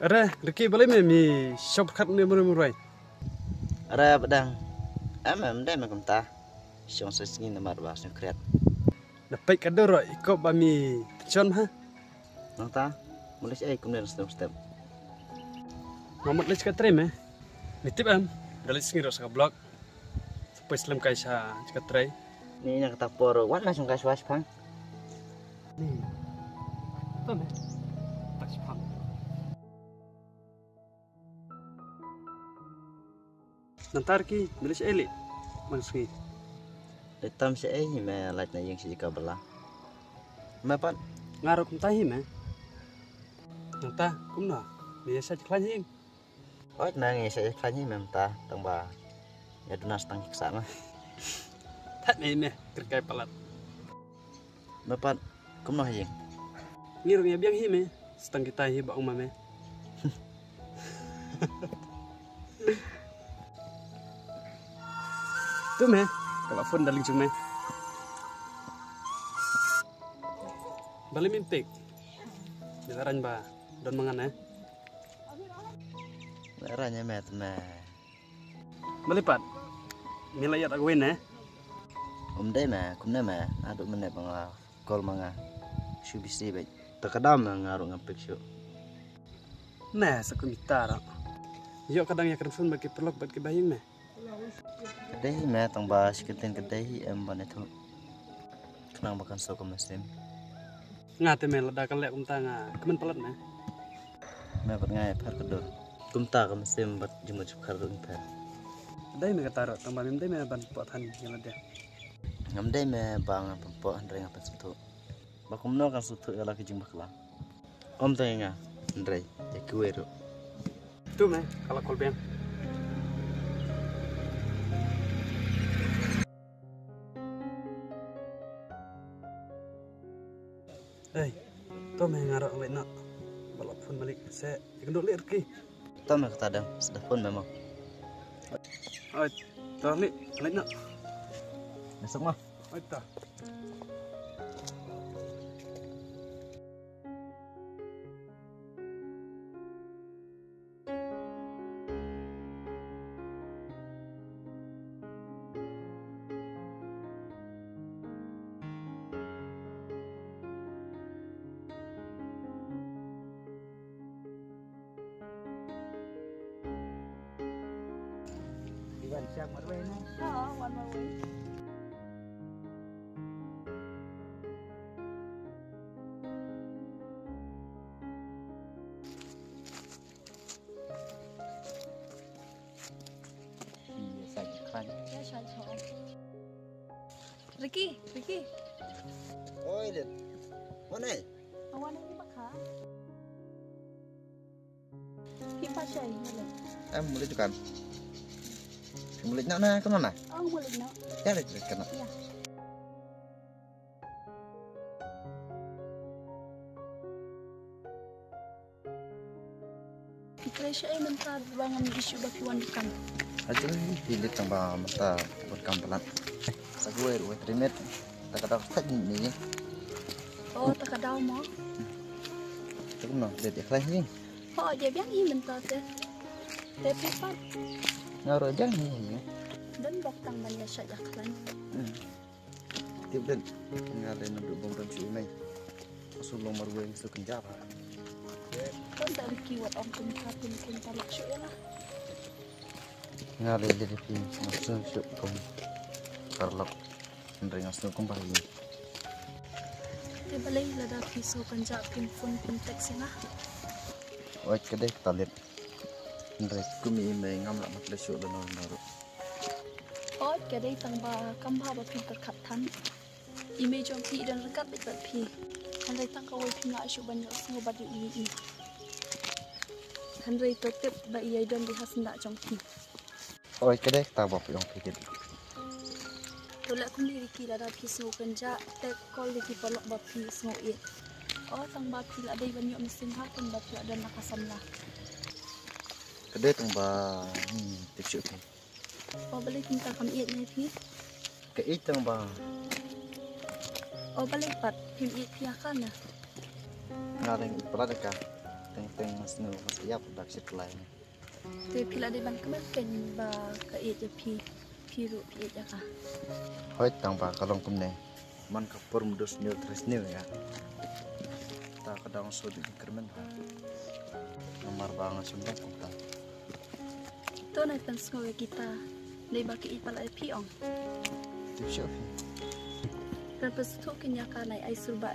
Are, Ricky boleh mi shop kat ni murai. Are pedang. Dai macam ta. Siang sesini nomor bahas kreat. Dapat kador ikut bami jon ha. Nang ta. Mulai saya kemudian step. Mamat lech kat trim Nitip dalit singi rosa blog. Supaya selam kaisa kat tray. Ni yang kata por wan langsung kasih was pang. Ni. Tom tak pang. Nantar ki milis eli. Manusia. Letam saya me light na yang si kabela. Mapat Ngarok mtahi Nanta kumna. Biasa ceklan hing. oh nang saya klanyi mem ta tang ba. Ya dunas tang kiksa mah. Tak ni terkait palat. Mapat kumno yang. Ngirung ya biang hime. Setang kita hi ba umame. Tu kalau phone daling cuma. Balik mimpik. Bilaran ba don mangan Merahnya met me. Balipat. Nilai ya tak win Dai me kumna me aduk mene bang kol manga. Shu bisi baik. Terkadang ngaruh ngapik syu. Nah, sekuntar. Yo kadang ya phone bagi perlok bagi baying Kedai me tang ba siketin kedai ban itu. Kenang makan sok mesin. Ngate ledakan lek umtanga. Kemen palat Me pat ngai par kedor. Kumta ka mesin bat jumut khar dun pa. Dai kata tambah mem dai ban potan yang ada. Ngam dai me bang pempo andre ngapa situ. Bakum no kan situ ala ke jimbak la. Om tanya andre ya kuero. Tu kalau kolben. Tu ngarok lek nak. Balap phone balik saya kendok lek ki. Tahu me kata dam sudah pun memang. Oh, tu lek nak. Besok mah. Oh, tak. Iwan siap marwe na. One more way. Iya saja kan. Ya, shall. Ricky. Oi deh. Mana? Awan ini baka. Kita cai ni. Mulai tu kan. Mulai nak na kemana? Oh, boleh nak. Ya deh kena. Ya. Kita cai mentah bangun isu bakiwan dekan. Aja pilih tambah mata buat kampelan. Sague ruwe trimet. Tak kata tak ni. Oh, tak ada mau. Tu no, dia ikhlas ni. Oh, dia biang ini mentah tu. Tapi pat Ngaruh aja ni. dan boktang banyak saja klan. Tiếp đến nga lên được bông râm chữ này số lông mà quên sự cảnh giác Kan dari kiwat om pun talak syuk ya lah. nga lên dari pin masuk syuk kom karlap ndring asno kom pagi Dia balai lada pisau kanjak pin phone pin teks ya lah. oi kedai talit ndring kumi me ngam la mat le syuk lo naru Oh, kedai tangba kambha ba pin terkatan. Image om pi dan rekat bet pi. Handai tang kawai pi nga syuk banyak semua bagi ini. Handai totep ba iya dan di hasnda jong pi. oi kedai ta bop yong pikir Tolak kum diri ki lada pisau kanjak tek kol di polok ba pi semua it. Oh, tangba pi ada banyak mesin hakun ba pi ada nakasam lah. kedai tungba tip syuk Oh, balik minta kam it ni pi. ke itang ba Oh, balik pat pim it pi akan lah. nga lên pala ka teng snow siap dak sirkelai. Tapi pila ada ban kemarin ba ke iya piru iya kah. Hoi tang ba kalong kumne. Man ka por mudus new tres new ya. Ta kadang so di kermen ha. Nomor bang sumpah kita. Itu naik tan snow kita. Dai ba ke ipal ai piong. Tip show. Lepas tu kenya ka naik ai surba